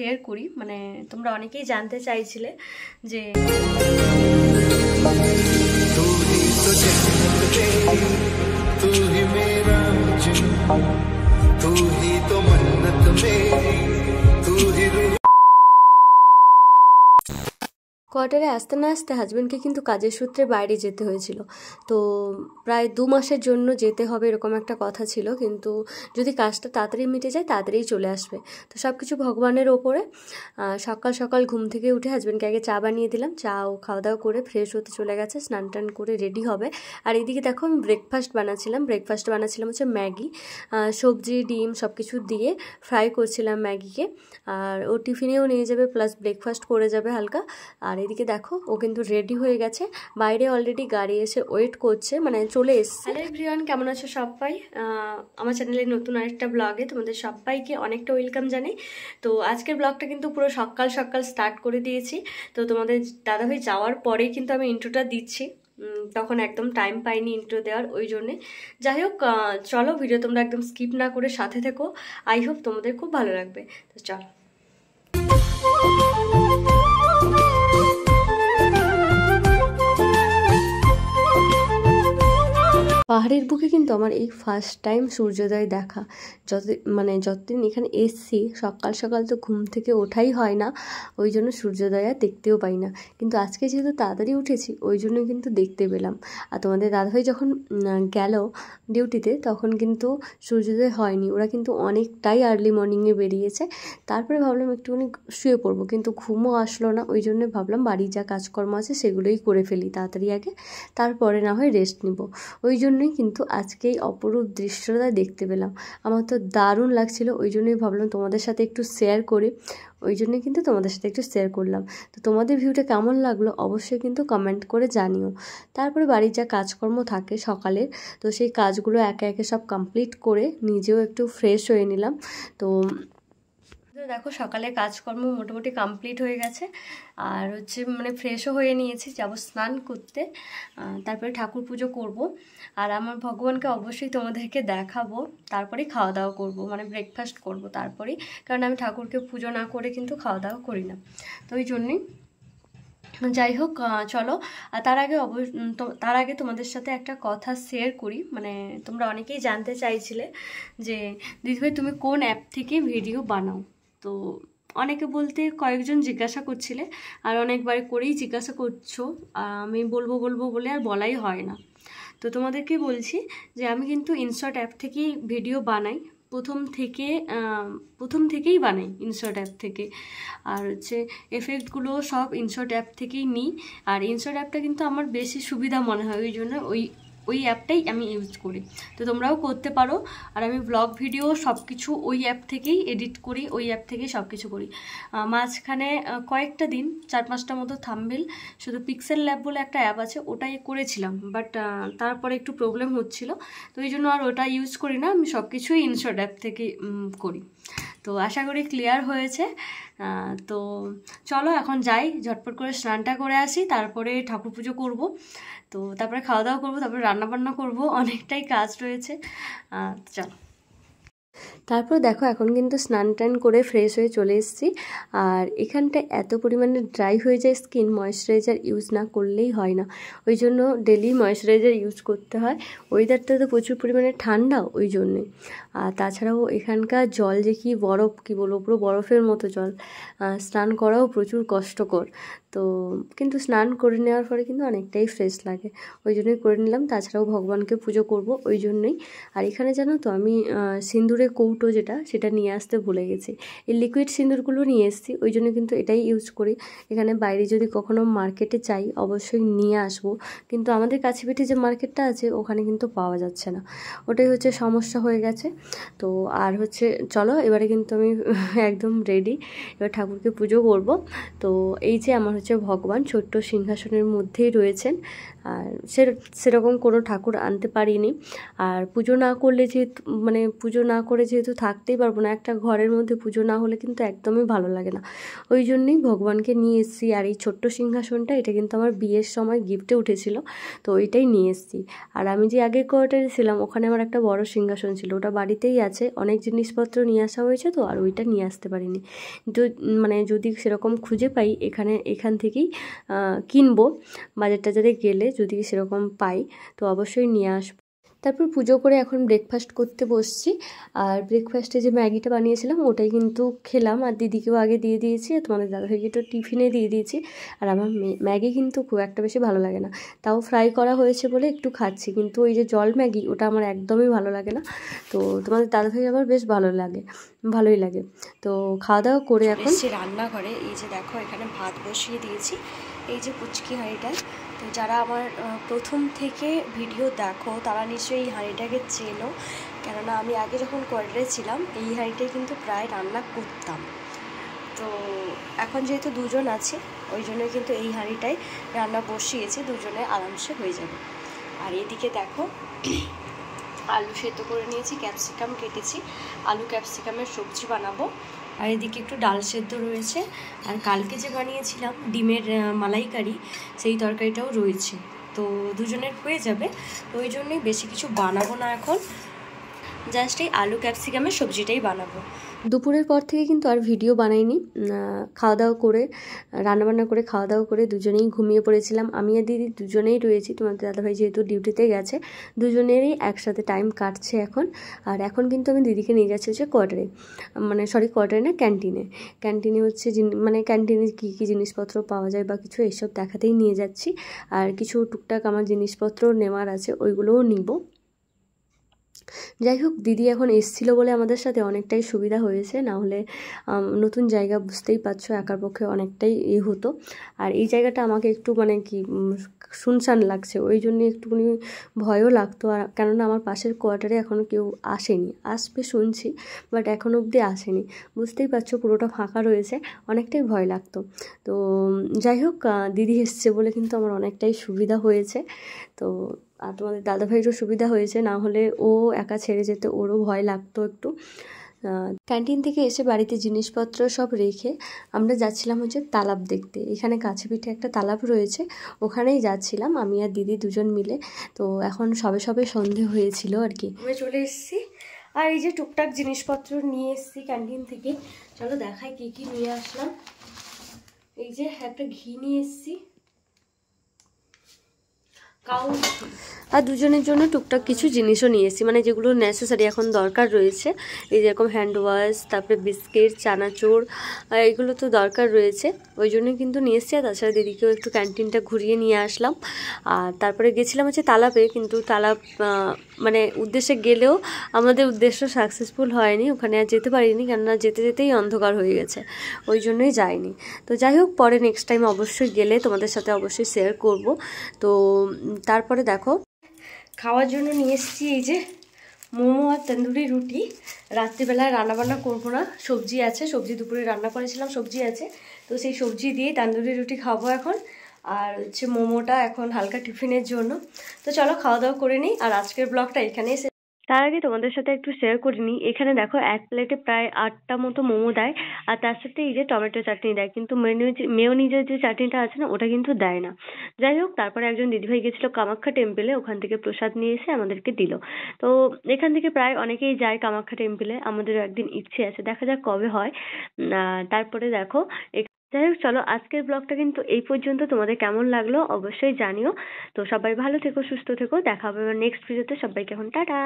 Share করি, মানে তোমরা অনেকেই জানতে চাইছিলে যে तू ही मेरा तू ही तो मन्नत मेरी तू ही কোয়ার্টারে আসতে না আসতে হাজব্যান্ডকে কিন্তু কাজের সূত্রে বাইরে যেতে হয়েছিল। তো প্রায় 2 মাসের জন্য যেতে হবে এরকম একটা কথা ছিল, কিন্তু যদি কাজটা তাড়াতাড়ি মিটে যায় তাড়াতাড়ি চলে আসবে। তো সব কিছু ভগবানের ওপরে। সকাল সকাল ঘুম থেকে উঠে হাজব্যান্ডকে আগে চা বানিয়ে দিলাম, চা ও খাওয়া দাওয়া করে ফ্রেশ হতে চলে গেছে, স্নান টান করে রেডি হবে। আর এদিকে দেখো আমি ব্রেকফাস্ট বানাচ্ছিলাম হচ্ছে ম্যাগি, সবজি ডিম সব কিছু দিয়ে ফ্রাই করছিলাম ম্যাগিকে। আর ও টিফিনেও নিয়ে যাবে, প্লাস ব্রেকফাস্ট করে যাবে হালকা। আর এদিকে দেখো ও কিন্তু রেডি হয়ে গেছে, বাইরে অলরেডি গাড়ি এসে ওয়েট করছে, মানে চলে এসছে। হ্যালো এভরিওয়ান, কেমন আছো সবাই? আমার চ্যানেলে নতুন আরেকটা ব্লগে তোমাদের সবাইকে অনেকটা ওয়েলকাম জানাই। তো আজকের ব্লগটা কিন্তু পুরো সকাল সকাল স্টার্ট করে দিয়েছি। তো তোমাদের দাদাভাই যাওয়ার পরেই কিন্তু আমি ইন্ট্রোটা দিচ্ছি, তখন একদম টাইম পাইনি ইন্ট্রো দেওয়ার, ওই জন্যে। যাই হোক, চলো ভিডিও তোমরা একদম স্কিপ না করে সাথে থেকো, আই হোপ তোমাদের খুব ভালো লাগবে। তো চলো। পাহাড়ের বুকে কিন্তু আমার এই ফার্স্ট টাইম সূর্যোদয় দেখা। যতদিন এখানে এসছি সকাল সকাল তো ঘুম থেকে ওঠাই হয় না, ওই জন্য সূর্যোদয় আর দেখতেও পাই না। কিন্তু আজকে যেহেতু তাড়াতাড়ি উঠেছি ওই জন্য কিন্তু দেখতে পেলাম। আর তোমাদের দাদাভাই যখন গেল ডিউটিতে তখন কিন্তু সূর্যোদয় হয়নি, ওরা কিন্তু অনেকটাই আর্লি মর্নিংয়ে বেরিয়েছে। তারপরে ভাবলাম একটুখানি শুয়ে পড়বো, কিন্তু ঘুমও আসলো না, ওই জন্য ভাবলাম বাড়ির যা কাজকর্ম আছে সেগুলোই করে ফেলি তাড়াতাড়ি আগে, তারপরে না হয় রেস্ট নিব। ওই জন্যই কিন্তু আজকে এই অপরূপ দৃশ্যটা দেখতে পেলাম, আমার তো দারুণ লাগছিল। ওই জন্যই ভাবলাম তোমাদের সাথে একটু শেয়ার করি, ওই জন্যই কিন্তু তোমাদের সাথে একটু শেয়ার করলাম। তো তোমাদের ভিউটা কেমন লাগলো অবশ্যই কিন্তু কমেন্ট করে জানিও। তারপরে বাড়ির যা কাজকর্ম থাকে সকালের, তো সেই কাজগুলো একে একে সব কমপ্লিট করে নিজেও একটু ফ্রেশ হয়ে নিলাম। তো দেখো সকালে কাজকর্ম মোটামুটি কমপ্লিট হয়ে গেছে, আর হচ্ছে মানে ফ্রেশও হয়ে নিয়েছি, যাব স্নান করতে, তারপরে ঠাকুর পুজো করব। আর আমার ভগবানকে অবশ্যই তোমাদেরকে দেখাবো, তারপরে খাওয়া দাওয়া করব, মানে ব্রেকফাস্ট করব তারপরেই, কারণ আমি ঠাকুরকে পুজো না করে কিন্তু খাওয়া দাওয়া করি না, তো ওই জন্যই। যাই হোক, চলো। তার আগে তোমাদের সাথে একটা কথা শেয়ার করি, মানে তোমরা অনেকেই জানতে চাইছিলে যে দিদিভাই তুমি কোন অ্যাপ থেকে ভিডিও বানাও। তো অনেকে বলতে কয়েকজন জিজ্ঞাসা করছিলে, আর অনেকবার করেই জিজ্ঞাসা করছো, আমি বলবো বলে আর বলাই হয় না। তো তোমাদেরকে বলছি যে আমি কিন্তু ইনশর্ট অ্যাপ থেকেই ভিডিও বানাই, প্রথম থেকেই বানাই ইনশর্ট অ্যাপ থেকে। আর হচ্ছে এফেক্টগুলো সব ইনশর্ট অ্যাপ থেকেই নিই। আর ইনশর্ট অ্যাপটা কিন্তু আমার বেশি সুবিধা মনে হয়, ওই জন্য ওই অ্যাপটাই আমি ইউজ করি। তো তোমরাও করতে পারো। আর আমি ব্লগ ভিডিও সব কিছু ওই অ্যাপ থেকেই এডিট করি, ওই অ্যাপ থেকেই সব কিছু করি। মাঝখানে কয়েকটা দিন 4-5টা মতো থাম্বনেল শুধু পিক্সেল ল্যাব বলে একটা অ্যাপ আছে ওটাই করেছিলাম, বাট তারপরে একটু প্রবলেম হচ্ছিল, তো এই জন্য আর ওটা ইউজ করি না, আমি সব কিছুই ইনশর্ট অ্যাপ থেকে করি। তো আশা করি ক্লিয়ার হয়েছে। তো চলো এখন যাই, ঝটপট করে স্নানটা করে আসি, তারপরে ঠাকুর পুজো করব, তো তারপরে খাওয়া দাওয়া করবো, তারপরে রান্নাবান্না করব, অনেকটাই কাজ রয়েছে। চলো। তারপর দেখো এখন কিন্তু স্নান টান করে ফ্রেশ হয়ে চলে এসেছি। আর এখানটা এত পরিমাণে ড্রাই হয়ে যায় স্কিন, ময়েশ্চারাইজার ইউজ না করলেই হয় না, ওই জন্য ডেলি ময়েশ্চারাইজার ইউজ করতে হয়। ওয়েদারটা তো প্রচুর পরিমাণে ঠান্ডা, ওই জন্যে। আর তাছাড়াও এখানকার জল যে কি বরফ, কি বলবো, পুরো বরফের মতো জল, স্নান করাও প্রচুর কষ্টকর। তো কিন্তু স্নান করে নেওয়ার পরে কিন্তু অনেকটাই ফ্রেশ লাগে, ওই জন্যই করে নিলাম। তাছাড়াও ভগবানকে পুজো করব, ওই জন্যই। আর এখানে জানো তো আমি সিঁদুরের কৌটো সেটা নিয়ে আসতে ভুলে গেছি, এই লিকুইড সিঁদুরগুলো নিয়ে এসেছি, ওই জন্য কিন্তু এটাই ইউজ করি। এখানে বাইরে যদি কখনো মার্কেটে চাই অবশ্যই নিয়ে আসবো, কিন্তু আমাদের কাছে পিঠে যে মার্কেটটা আছে ওখানে কিন্তু পাওয়া যাচ্ছে না, ওটাই হচ্ছে সমস্যা হয়ে গেছে। তো আর হচ্ছে চলো এবারে কিন্তু আমি একদম রেডি, এবার ঠাকুরকে পুজো করব। তো এই যে আমার হচ্ছে ভগবান ছোট্ট সিংহাসনের মধ্যেই রয়েছেন, আর সেরকম কোনো ঠাকুর আনতে পারিনি। আর পুজো না করলে যেহেতু মানে পুজো না করে যেহেতু থাকতেই পারবো না, একটা ঘরের মধ্যে পুজো না হলে কিন্তু একদমই ভালো লাগে না। ওই জন্যই ভগবানকে নিয়ে এসেছি। আর এই ছোট্ট সিংহাসনটা, এটা কিন্তু আমার বিয়ের সময় গিফটে উঠেছিল, তো ওইটাই নিয়ে এসেছি। আর আমি যে আগের কোয়ার্টারে ছিলাম ওখানে আমার একটা বড় সিংহাসন ছিল, ওটা বাড়িতেই আছে। অনেক জিনিসপত্র নিয়ে আসা হয়েছে তো, আর ওইটা নিয়ে আসতে পারিনি। কিন্তু মানে যদি সেরকম খুঁজে পাই এখান থেকেই কিনবো, বাজার টাজারে গেলে যদি সেরকম পাই তো অবশ্যই নিয়ে আসবো। তারপর পুজো করে এখন ব্রেকফাস্ট করতে বসছি। আর ব্রেকফাস্টে যে ম্যাগিটা বানিয়েছিলাম ওটাই কিন্তু খেলাম, আর দিদিকেও আগে দিয়ে দিয়েছি, আর তোমাদের দাদাভাইকে একটু টিফিনে দিয়ে দিয়েছি। আর আমার ম্যাগি কিন্তু খুব একটা বেশি ভালো লাগে না, তাও ফ্রাই করা হয়েছে বলে একটু খাচ্ছি। কিন্তু ওই যে জল ম্যাগি ওটা আমার একদমই ভালো লাগে না। তো তোমাদের দাদাভাই আবার বেশ ভালোই লাগে। তো খাওয়া দাওয়া করে এখন রান্নাঘরে এই যে দেখো এখানে ভাত বসিয়ে দিয়েছি, এই যে পুচকি হাঁড়িটায়। তো যারা আমার প্রথম থেকে ভিডিও দেখো তারা নিশ্চয়ই এই হাঁড়িটাকে চেনো, কেননা আমি আগে যখন কোয়ার্টারে ছিলাম এই হাঁড়িটাই কিন্তু প্রায় রান্না করতাম। তো এখন যেহেতু দুজন আছে ওই জন্য কিন্তু এই হাঁড়িটাই রান্না বসিয়েছি, দুজনে আরামসে হয়ে যাবে। আর এদিকে দেখো আলু সেদ্ধ করে নিয়েছি, ক্যাপসিকাম কেটেছি, আলু ক্যাপসিকামের সবজি বানাবো। আর এদিকে একটু ডাল সেদ্ধ রয়েছে, আর কালকে যে বানিয়েছিলাম ডিমের মালাইকারি সেই তরকারিটাও রয়েছে। তো দুজনের হয়ে যাবে, তো ওই জন্যই বেশি কিছু বানাবো না এখন, জাস্ট এই আলু ক্যাপসিকামের সবজিটাই বানাবো। দুপুরের পর থেকে কিন্তু আর ভিডিও বানাইনি। রান্নাবান্না করে খাওয়া দাওয়া করে দুজনেই ঘুমিয়ে পড়েছিলাম। আমি আর দিদি দুজনেই রয়েছি, তোমাদের দাদাভাই যেহেতু ডিউটিতে গেছে, দুজনেরই একসাথে টাইম কাটছে এখন। আর এখন কিন্তু আমি দিদিকে নিয়ে যাচ্ছি হচ্ছে কোয়ার্টারে না, ক্যান্টিনে হচ্ছে ক্যান্টিনে কী কী জিনিসপত্র পাওয়া যায় বা কিছু এসব দেখাতেই নিয়ে যাচ্ছি। আর কিছু টুকটাক আমার জিনিসপত্র নেওয়ার আছে, ওইগুলোও নিব। যাই হোক, দিদি এখন এসেছিলো বলে আমাদের সাথে অনেকটাই সুবিধা হয়েছে, না হলে নতুন জায়গা বুঝতেই পারছো একার পক্ষে অনেকটাই হতো। আর এই জায়গাটা আমাকে একটু শুনশান লাগছে, ওই জন্য একটুখানি ভয়ও লাগতো। আর কেননা আমার পাশের কোয়ার্টারে এখনও কেউ আসেনি, আসবে শুনছি, বাট এখনও অবধি আসেনি। বুঝতেই পারছো পুরোটা ফাঁকা রয়েছে, অনেকটাই ভয় লাগতো। তো যাই হোক, দিদি এসছে বলে কিন্তু আমার অনেকটাই সুবিধা হয়েছে। তো আর তোমাদের দাদাভাইয়েরও সুবিধা হয়েছে, না হলে ও একা ছেড়ে যেতে ওরও ভয় লাগতো একটু। ক্যান্টিন থেকে এসে বাড়িতে জিনিসপত্র সব রেখে আমরা যাচ্ছিলাম হচ্ছে তালাব দেখতে। এখানে কাছে পিঠে একটা তালাব রয়েছে, ওখানেই যাচ্ছিলাম আমি আর দিদি দুজন মিলে। তো এখন সবে সন্ধে হয়েছিল আর কি, চলে এসেছি। আর এই যে টুকটাক জিনিসপত্র নিয়ে এসেছি ক্যান্টিন থেকে, চলো দেখাই কি কি নিয়ে আসলাম। এই যে একটা ঘি নিয়ে এসেছি, আর দুজনের জন্য টুকটাক কিছু জিনিসও নিয়ে এসেছি, যেগুলো নেসেসারি এখন দরকার রয়েছে। এই যেরকম হ্যান্ড ওয়াশ, তারপরে বিস্কিট, চানাচুর, এগুলো তো দরকার রয়েছে, ওই জন্যই কিন্তু নিয়ে এসেছি। আর তাছাড়া দিদিকেও একটু ক্যান্টিনটা ঘুরিয়ে নিয়ে আসলাম। আর তারপরে গেছিলাম হচ্ছে তালাবে, কিন্তু তালাব উদ্দেশ্যে গেলেও আমাদের উদ্দেশ্য সাকসেসফুল হয়নি, ওখানে আর যেতে পারিনি, কেননা যেতেই অন্ধকার হয়ে গেছে, ওই জন্যই যাইনি। তো যাই হোক, পরে নেক্সট টাইম অবশ্যই গেলে তোমাদের সাথে অবশ্যই শেয়ার করব। তো তারপরে দেখো খাওয়ার জন্য নিয়ে এসেছি এই যে মোমো আর তন্দুরি রুটি। রাত্রিবেলায় রান্নাবান্না করবো না, সবজি আছে, সবজি দুপুরে রান্না করেছিলাম, সবজি আছে, তো সেই সবজি দিয়ে তন্দুরি রুটি খাবো এখন। আর হচ্ছে মোমোটা এখন হালকা টিফিনের জন্য। তো চলো খাওয়া দাওয়া করে নিই, আর আজকের ব্লগটা এখানেই। তার আগে তোমাদের সাথে একটু শেয়ার করে নিই, এখানে দেখো এক প্লেটে প্রায় 8টা মতো মোমো দেয়, আর তার সাথে এই যে টমেটো চাটনি দেয়, কিন্তু মেয়োনিজের যে চাটনিটা আছে না ওটা কিন্তু দেয় না। যাই হোক, তারপরে একজন দিদিভাই গেছিলো কামাখ্যা টেম্পলে, ওখান থেকে প্রসাদ নিয়ে এসে আমাদেরকে দিল। তো এখান থেকে প্রায় অনেকেই যায় কামাখ্যা টেম্পলে, আমাদেরও একদিন ইচ্ছে আছে, দেখা যাক কবে হয়। তারপরে দেখো যাই হোক, চলো আজকের ব্লগটা কিন্তু এই পর্যন্ত। তোমাদের কেমন লাগলো অবশ্যই জানিও। তো সবাই ভালো থেকো, সুস্থ থেকো, দেখা হবে নেক্সট ভিডিওতে। সবাইকে এখন টাটা।